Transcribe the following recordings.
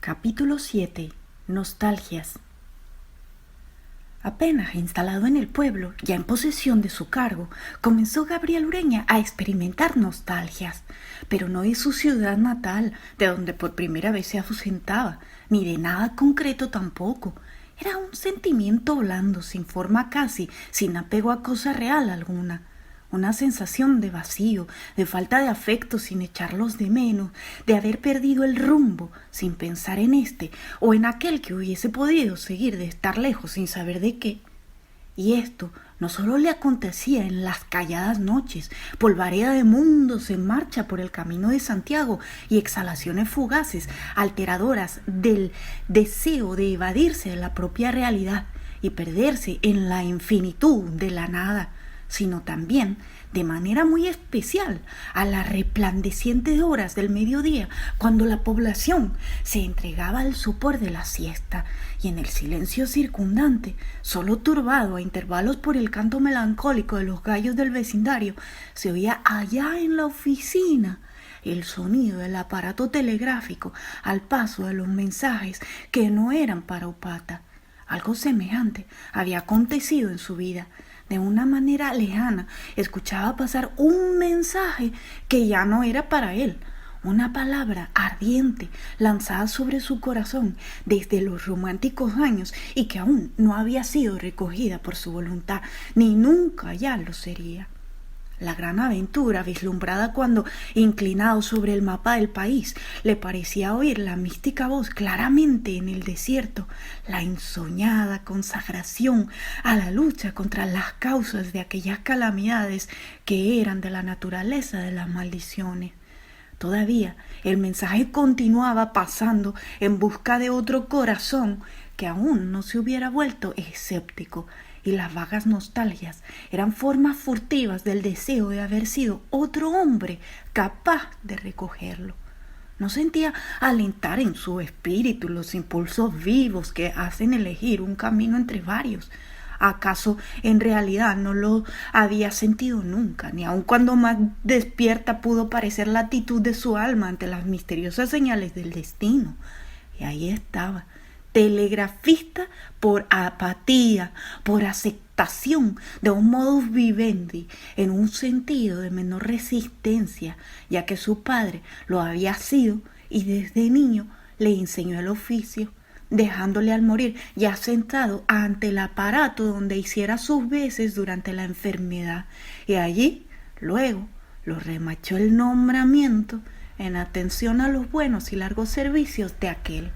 Capítulo 7. Nostalgias. Apenas instalado en el pueblo, ya en posesión de su cargo, comenzó Gabriel Ureña a experimentar nostalgias, pero no de su ciudad natal, de donde por primera vez se ausentaba, ni de nada concreto tampoco. Era un sentimiento blando, sin forma casi, sin apego a cosa real alguna. Una sensación de vacío, de falta de afecto sin echarlos de menos, de haber perdido el rumbo sin pensar en este o en aquel que hubiese podido seguir, de estar lejos sin saber de qué. Y esto no solo le acontecía en las calladas noches, polvareda de mundos en marcha por el camino de Santiago y exhalaciones fugaces, alteradoras del deseo de evadirse de la propia realidad y perderse en la infinitud de la nada, sino también, de manera muy especial, a las resplandecientes horas del mediodía, cuando la población se entregaba al sopor de la siesta, y en el silencio circundante, solo turbado a intervalos por el canto melancólico de los gallos del vecindario, se oía allá en la oficina el sonido del aparato telegráfico al paso de los mensajes que no eran para Upata. Algo semejante había acontecido en su vida. De una manera lejana, escuchaba pasar un mensaje que ya no era para él, una palabra ardiente lanzada sobre su corazón desde los románticos años y que aún no había sido recogida por su voluntad, ni nunca ya lo sería. La gran aventura vislumbrada cuando, inclinado sobre el mapa del país, le parecía oír la mística voz claramente en el desierto, la ensoñada consagración a la lucha contra las causas de aquellas calamidades que eran de la naturaleza de las maldiciones. Todavía el mensaje continuaba pasando en busca de otro corazón que aún no se hubiera vuelto escéptico, y las vagas nostalgias eran formas furtivas del deseo de haber sido otro hombre capaz de recogerlo. No sentía alentar en su espíritu los impulsos vivos que hacen elegir un camino entre varios. ¿Acaso en realidad no lo había sentido nunca, ni aun cuando más despierta pudo parecer la actitud de su alma ante las misteriosas señales del destino? Y ahí estaba, telegrafista por apatía, por aceptación de un modus vivendi, en un sentido de menor resistencia, ya que su padre lo había sido y desde niño le enseñó el oficio, dejándole al morir ya sentado ante el aparato donde hiciera sus veces durante la enfermedad, y allí luego lo remachó el nombramiento en atención a los buenos y largos servicios de aquel.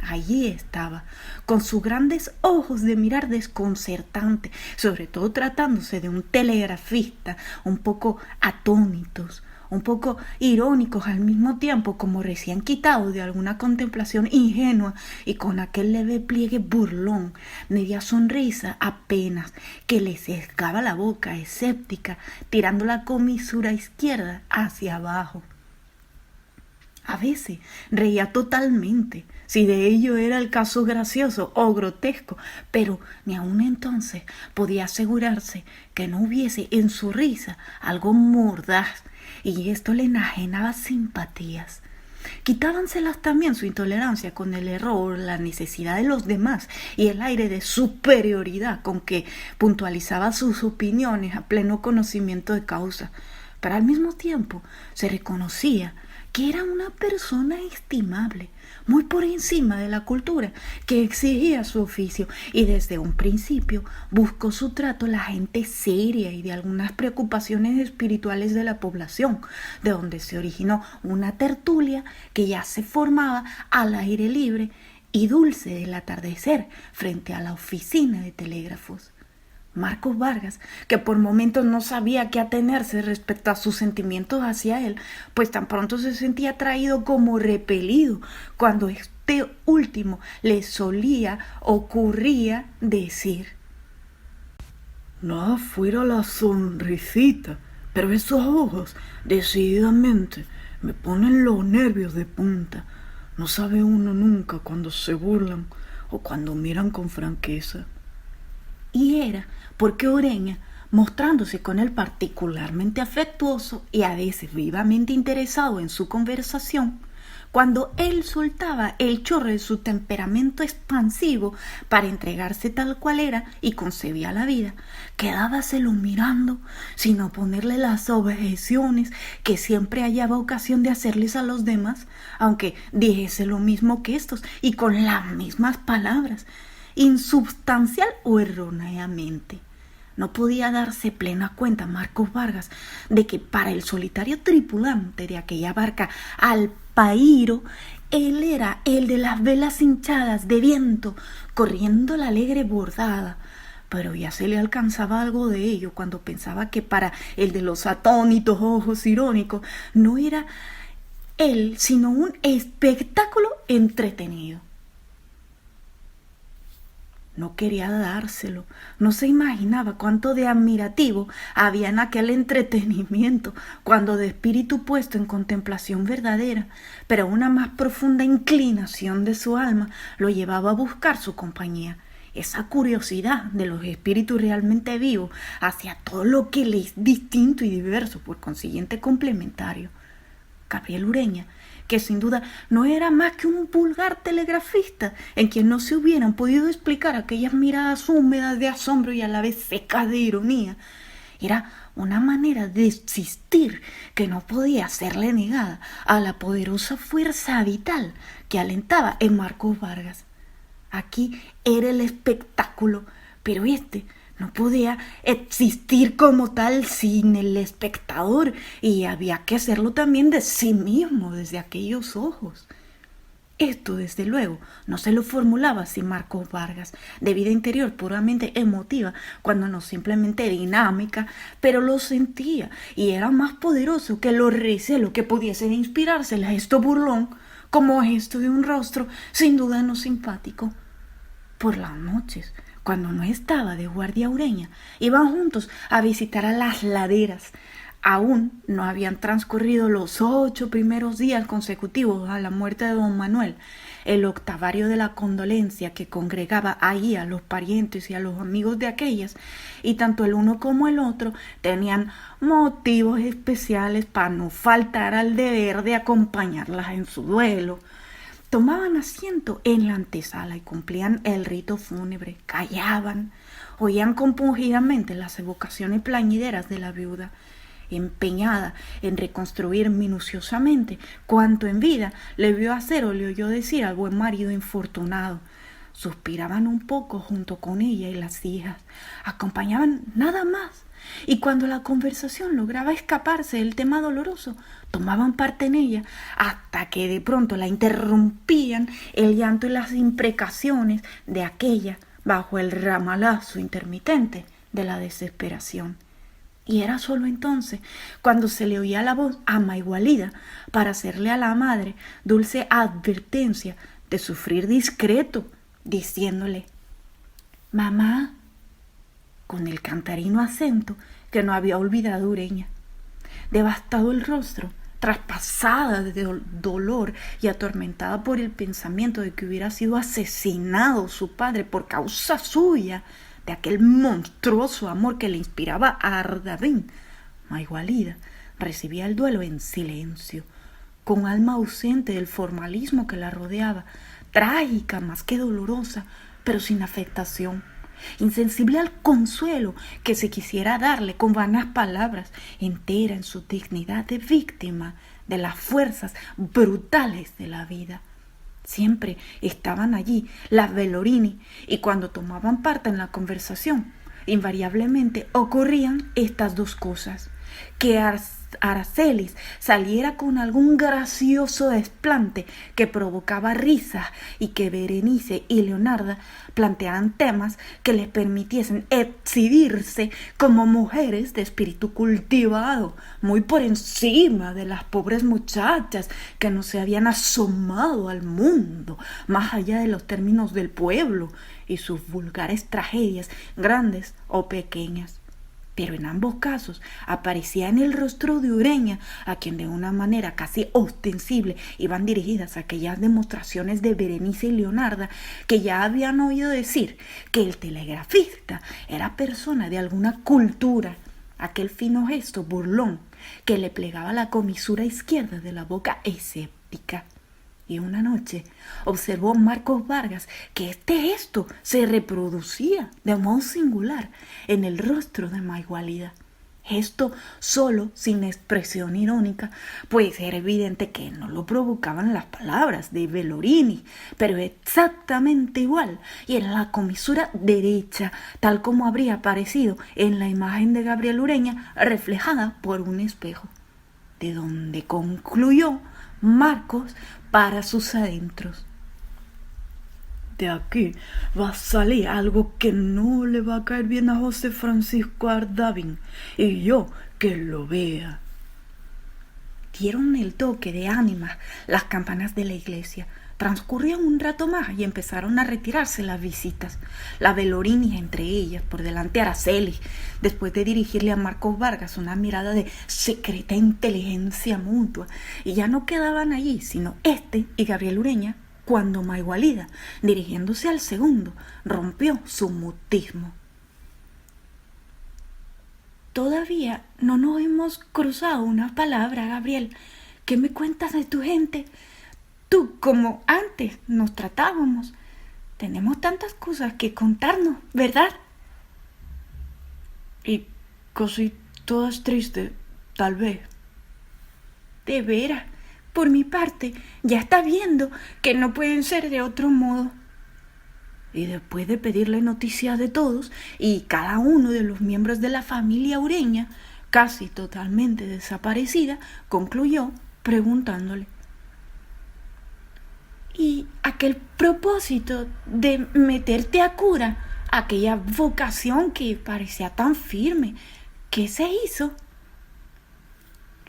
Allí estaba, con sus grandes ojos de mirar desconcertante, sobre todo tratándose de un telegrafista, un poco atónitos, un poco irónicos al mismo tiempo, como recién quitados de alguna contemplación ingenua, y con aquel leve pliegue burlón, media sonrisa apenas, que les sesgaba la boca escéptica, tirando la comisura izquierda hacia abajo. A veces reía totalmente, si de ello era el caso gracioso o grotesco, pero ni aun entonces podía asegurarse que no hubiese en su risa algo mordaz, y esto le enajenaba simpatías. Quitábanselas también su intolerancia con el error, la necesidad de los demás y el aire de superioridad con que puntualizaba sus opiniones a pleno conocimiento de causa. Pero al mismo tiempo se reconocía que era una persona estimable, muy por encima de la cultura que exigía su oficio, y desde un principio buscó su trato la gente seria y de algunas preocupaciones espirituales de la población, de donde se originó una tertulia que ya se formaba al aire libre y dulce del atardecer frente a la oficina de telégrafos. Marcos Vargas, que por momentos no sabía a qué atenerse respecto a sus sentimientos hacia él, pues tan pronto se sentía atraído como repelido, cuando este último le solía ocurría decir: nada fuera la sonrisita, pero esos ojos, decididamente, me ponen los nervios de punta. No sabe uno nunca cuando se burlan o cuando miran con franqueza. Y era porque Ureña, mostrándose con él particularmente afectuoso y a veces vivamente interesado en su conversación, cuando él soltaba el chorro de su temperamento expansivo para entregarse tal cual era y concebía la vida, quedábaselo mirando sin oponerle las objeciones que siempre hallaba ocasión de hacerles a los demás, aunque dijese lo mismo que estos y con las mismas palabras, insubstancial o erróneamente. No podía darse plena cuenta Marcos Vargas de que para el solitario tripulante de aquella barca Alpaíro, él era el de las velas hinchadas de viento, corriendo la alegre bordada. Pero ya se le alcanzaba algo de ello cuando pensaba que para el de los atónitos ojos irónicos no era él sino un espectáculo entretenido. No quería dárselo, no se imaginaba cuánto de admirativo había en aquel entretenimiento, cuando de espíritu puesto en contemplación verdadera, pero una más profunda inclinación de su alma lo llevaba a buscar su compañía, esa curiosidad de los espíritus realmente vivos hacia todo lo que le es distinto y diverso, por consiguiente complementario. Gabriel Ureña, que sin duda no era más que un vulgar telegrafista en quien no se hubieran podido explicar aquellas miradas húmedas de asombro y a la vez secas de ironía, era una manera de existir que no podía serle negada a la poderosa fuerza vital que alentaba en Marcos Vargas. Aquí era el espectáculo, pero no podía existir como tal sin el espectador, y había que hacerlo también de sí mismo, desde aquellos ojos. Esto, desde luego, no se lo formulaba sin Marcos Vargas, de vida interior puramente emotiva, cuando no simplemente dinámica, pero lo sentía, y era más poderoso que los recelos que pudiesen inspirarse el gesto burlón, como gesto de un rostro sin duda no simpático. Por las noches, cuando no estaba de guardia Ureña, iban juntos a visitar a las laderas. Aún no habían transcurrido los 8 primeros días consecutivos a la muerte de don Manuel, el octavario de la condolencia que congregaba ahí a los parientes y a los amigos de aquellas, y tanto el uno como el otro tenían motivos especiales para no faltar al deber de acompañarlas en su duelo. Tomaban asiento en la antesala y cumplían el rito fúnebre, callaban, oían compungidamente las evocaciones plañideras de la viuda, empeñada en reconstruir minuciosamente cuanto en vida le vio hacer o le oyó decir al buen marido infortunado. Suspiraban un poco junto con ella y las hijas, acompañaban nada más, y cuando la conversación lograba escaparse del tema doloroso, tomaban parte en ella, hasta que de pronto la interrumpían el llanto y las imprecaciones de aquella bajo el ramalazo intermitente de la desesperación. Y era sólo entonces cuando se le oía la voz amaigualida para hacerle a la madre dulce advertencia de sufrir discreto, diciéndole: «Mamá», con el cantarino acento que no había olvidado Ureña. Devastado el rostro, traspasada de dolor y atormentada por el pensamiento de que hubiera sido asesinado su padre por causa suya, de aquel monstruoso amor que le inspiraba a Ardavín, Maigualida recibía el duelo en silencio, con alma ausente del formalismo que la rodeaba, trágica más que dolorosa, pero sin afectación, insensible al consuelo que se quisiera darle con vanas palabras, entera en su dignidad de víctima de las fuerzas brutales de la vida. Siempre estaban allí las Velorini, y cuando tomaban parte en la conversación, invariablemente ocurrían estas dos cosas: que Aracelis saliera con algún gracioso desplante que provocaba risas, y que Berenice y Leonarda plantearan temas que les permitiesen exhibirse como mujeres de espíritu cultivado, muy por encima de las pobres muchachas que no se habían asomado al mundo más allá de los términos del pueblo y sus vulgares tragedias, grandes o pequeñas. Pero en ambos casos aparecía en el rostro de Ureña, a quien de una manera casi ostensible iban dirigidas aquellas demostraciones de Berenice y Leonarda, que ya habían oído decir que el telegrafista era persona de alguna cultura, aquel fino gesto burlón que le plegaba la comisura izquierda de la boca escéptica. Y una noche observó Marcos Vargas que este gesto se reproducía de modo singular en el rostro de Maigualida. Gesto solo, sin expresión irónica, pues era evidente que no lo provocaban las palabras de Velorini, pero exactamente igual y en la comisura derecha, tal como habría aparecido en la imagen de Gabriel Ureña reflejada por un espejo, de donde concluyó Marcos para sus adentros. De aquí va a salir algo que no le va a caer bien a José Francisco Ardavín, y yo que lo vea. Dieron el toque de ánimas las campanas de la iglesia. Transcurrió un rato más y empezaron a retirarse las visitas. La Velorini entre ellas, por delante Araceli, después de dirigirle a Marcos Vargas una mirada de secreta inteligencia mutua. Y ya no quedaban allí, sino este y Gabriel Ureña, cuando Maigualida, dirigiéndose al segundo, rompió su mutismo. Todavía no nos hemos cruzado una palabra, Gabriel. ¿Qué me cuentas de tu gente? Tú, como antes nos tratábamos. Tenemos tantas cosas que contarnos, ¿verdad? Y casi todas tristes, tal vez. De veras, por mi parte, ya está viendo que no pueden ser de otro modo. Y después de pedirle noticias de todos y cada uno de los miembros de la familia Ureña, casi totalmente desaparecida, concluyó preguntándole: ¿y aquel propósito de meterte a cura, aquella vocación que parecía tan firme, qué se hizo?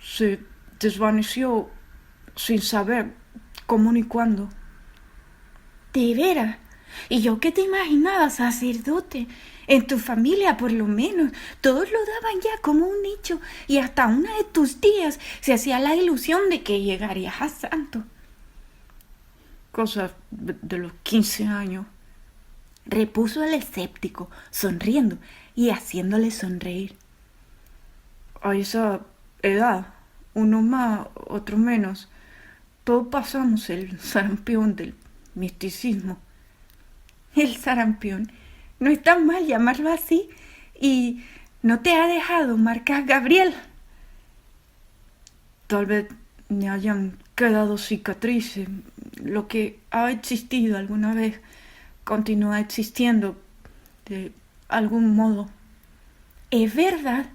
Se desvaneció sin saber cómo ni cuándo. ¿De veras? Y yo que te imaginaba sacerdote, en tu familia por lo menos, todos lo daban ya como un hecho, y hasta una de tus tías se hacía la ilusión de que llegarías a santo. Cosas de los 15 años, repuso el escéptico, sonriendo y haciéndole sonreír. A esa edad, uno más, otro menos, todos pasamos el sarampión del misticismo. El sarampión, no está mal llamarlo así, y no te ha dejado marcas, Gabriel. Tal vez me hayan quedado cicatrices. Lo que ha existido alguna vez continúa existiendo de algún modo. ¿Es verdad?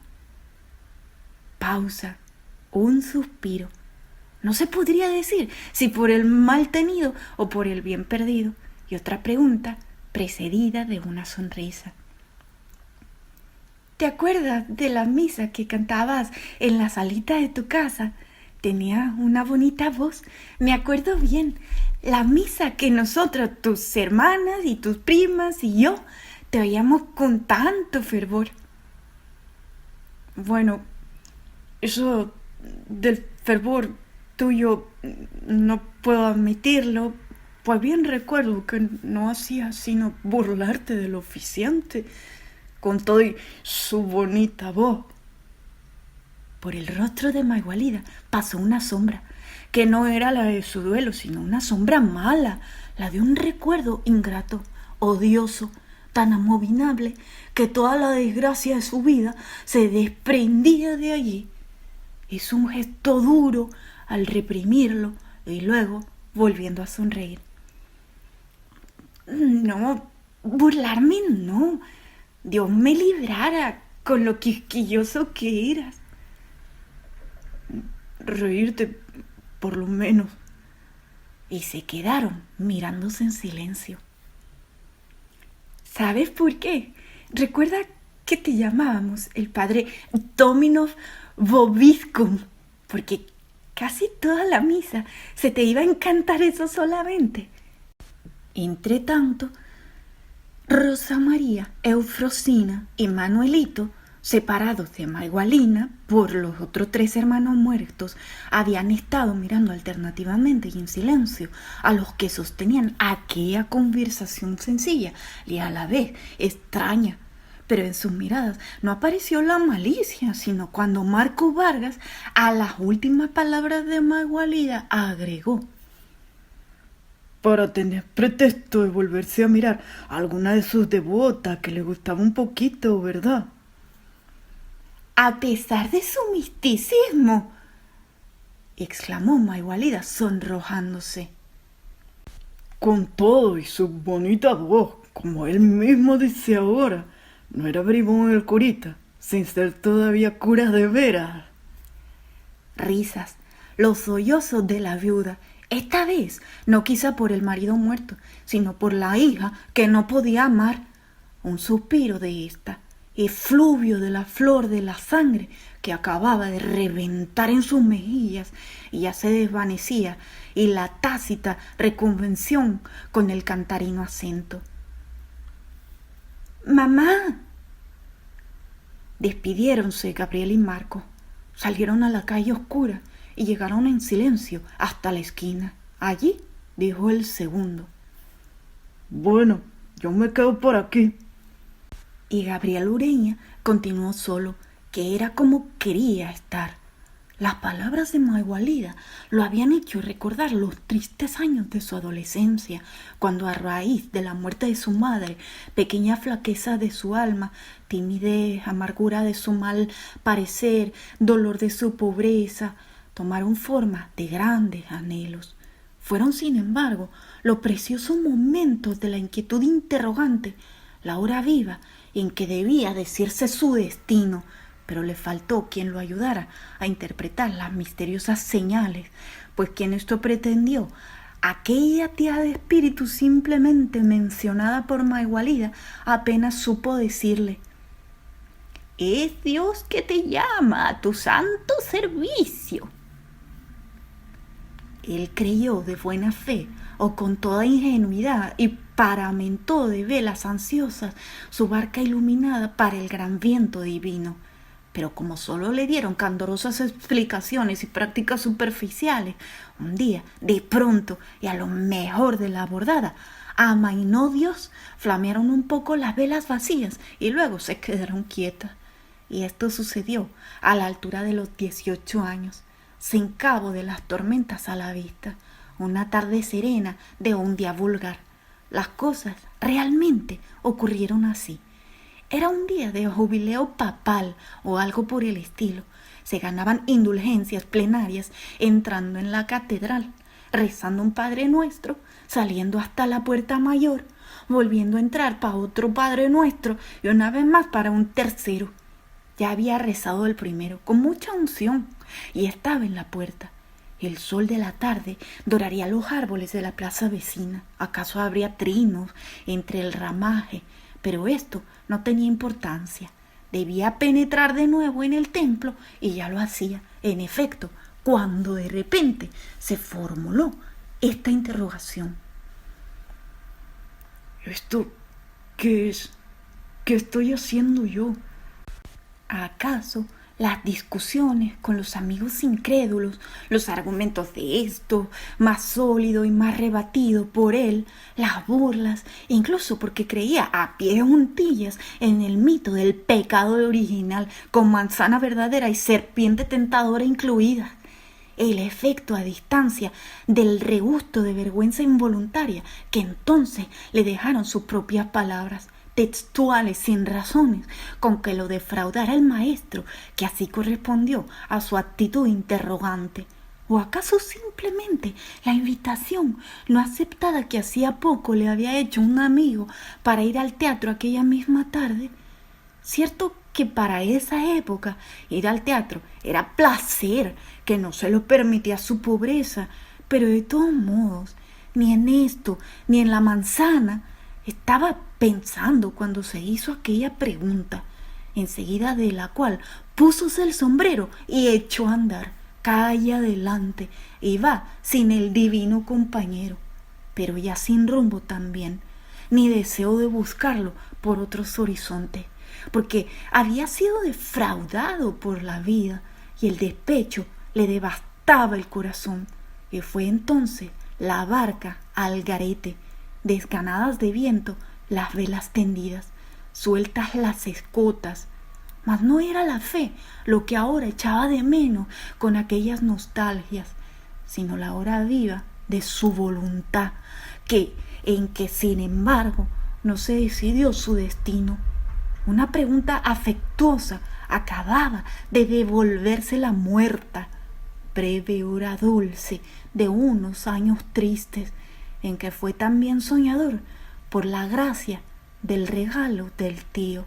Pausa, un suspiro. No se podría decir si por el mal tenido o por el bien perdido. Y otra pregunta precedida de una sonrisa. ¿Te acuerdas de la misa que cantabas en la salita de tu casa? Tenía una bonita voz, me acuerdo bien. La misa que nosotros, tus hermanas y tus primas y yo, te oíamos con tanto fervor. Bueno, eso del fervor tuyo no puedo admitirlo, pues bien recuerdo que no hacías sino burlarte del oficiante con todo y su bonita voz. Por el rostro de Maigualida pasó una sombra, que no era la de su duelo, sino una sombra mala, la de un recuerdo ingrato, odioso, tan abominable, que toda la desgracia de su vida se desprendía de allí. Hizo un gesto duro al reprimirlo y luego volviendo a sonreír. No, burlarme no. Dios me librara con lo quisquilloso que eras. Reírte, por lo menos. Y se quedaron mirándose en silencio. ¿Sabes por qué? Recuerda que te llamábamos el padre Dominus Vobiscum, porque casi toda la misa se te iba a encantar eso solamente. Entretanto, Rosa María, Eufrosina y Manuelito, separados de Maigualina por los otros 3 hermanos muertos, habían estado mirando alternativamente y en silencio a los que sostenían aquella conversación sencilla y a la vez extraña. Pero en sus miradas no apareció la malicia, sino cuando Marcos Vargas, a las últimas palabras de Maigualida, agregó: para tener pretexto de volverse a mirar a alguna de sus devotas que le gustaba un poquito, ¿verdad? A pesar de su misticismo, exclamó Maywalida sonrojándose. Con todo y su bonita voz, como él mismo dice ahora, no era bribón el curita, sin ser todavía cura de veras. Risas, los sollozos de la viuda, esta vez no quizá por el marido muerto, sino por la hija que no podía amar. Un suspiro de esta, efluvio de la flor de la sangre que acababa de reventar en sus mejillas y ya se desvanecía, y la tácita reconvención con el cantarino acento. ¡Mamá! Despidiéronse Gabriel y Marco, salieron a la calle oscura y llegaron en silencio hasta la esquina. Allí dijo el segundo. Bueno, yo me quedo por aquí. Y Gabriel Ureña continuó solo, que era como quería estar. Las palabras de Maywalida lo habían hecho recordar los tristes años de su adolescencia, cuando a raíz de la muerte de su madre, pequeña flaqueza de su alma, timidez, amargura de su mal parecer, dolor de su pobreza, tomaron forma de grandes anhelos. Fueron, sin embargo, los preciosos momentos de la inquietud interrogante, la hora viva en que debía decirse su destino, pero le faltó quien lo ayudara a interpretar las misteriosas señales, pues quien esto pretendió, aquella tía de espíritu simplemente mencionada por Maywalida, apenas supo decirle: «Es Dios que te llama a tu santo servicio». Él creyó de buena fe o con toda ingenuidad y paramentó de velas ansiosas su barca iluminada para el gran viento divino. Pero como solo le dieron candorosas explicaciones y prácticas superficiales, un día, de pronto y a lo mejor de la bordada, amainó Dios, flamearon un poco las velas vacías y luego se quedaron quietas. Y esto sucedió a la altura de los 18 años, sin cabo de las tormentas a la vista, una tarde serena de un día vulgar. Las cosas realmente ocurrieron así. Era un día de jubileo papal o algo por el estilo. Se ganaban indulgencias plenarias entrando en la catedral, rezando un Padre Nuestro, saliendo hasta la puerta mayor, volviendo a entrar para otro Padre Nuestro y una vez más para un tercero. Ya había rezado el primero con mucha unción y estaba en la puerta. El sol de la tarde doraría los árboles de la plaza vecina. Acaso habría trinos entre el ramaje, pero esto no tenía importancia. Debía penetrar de nuevo en el templo y ya lo hacía, en efecto, cuando de repente se formuló esta interrogación. ¿Esto qué es? ¿Qué estoy haciendo yo? ¿Acaso las discusiones con los amigos incrédulos, los argumentos de esto, más sólido y más rebatido por él, las burlas, incluso porque creía a pie juntillas en el mito del pecado original, con manzana verdadera y serpiente tentadora incluidas, el efecto a distancia del regusto de vergüenza involuntaria que entonces le dejaron sus propias palabras, textuales sin razones, con que lo defraudara el maestro, que así correspondió a su actitud interrogante? ¿O acaso simplemente la invitación no aceptada que hacía poco le había hecho un amigo para ir al teatro aquella misma tarde? Cierto que para esa época ir al teatro era placer, que no se lo permitía su pobreza, pero de todos modos, ni en esto, ni en la manzana, estaba pensando cuando se hizo aquella pregunta, enseguida de la cual púsose el sombrero y echó a andar, calle adelante, y va sin el divino compañero, pero ya sin rumbo también, ni deseo de buscarlo por otros horizontes, porque había sido defraudado por la vida y el despecho le devastaba el corazón, y fue entonces la barca al garete, desganadas de viento las velas tendidas, sueltas las escotas. Mas no era la fe lo que ahora echaba de menos con aquellas nostalgias, sino la hora viva de su voluntad, en que sin embargo no se decidió su destino. Una pregunta afectuosa acababa de devolvérsela muerta. Breve hora dulce de unos años tristes, en que fue también soñador por la gracia del regalo del tío.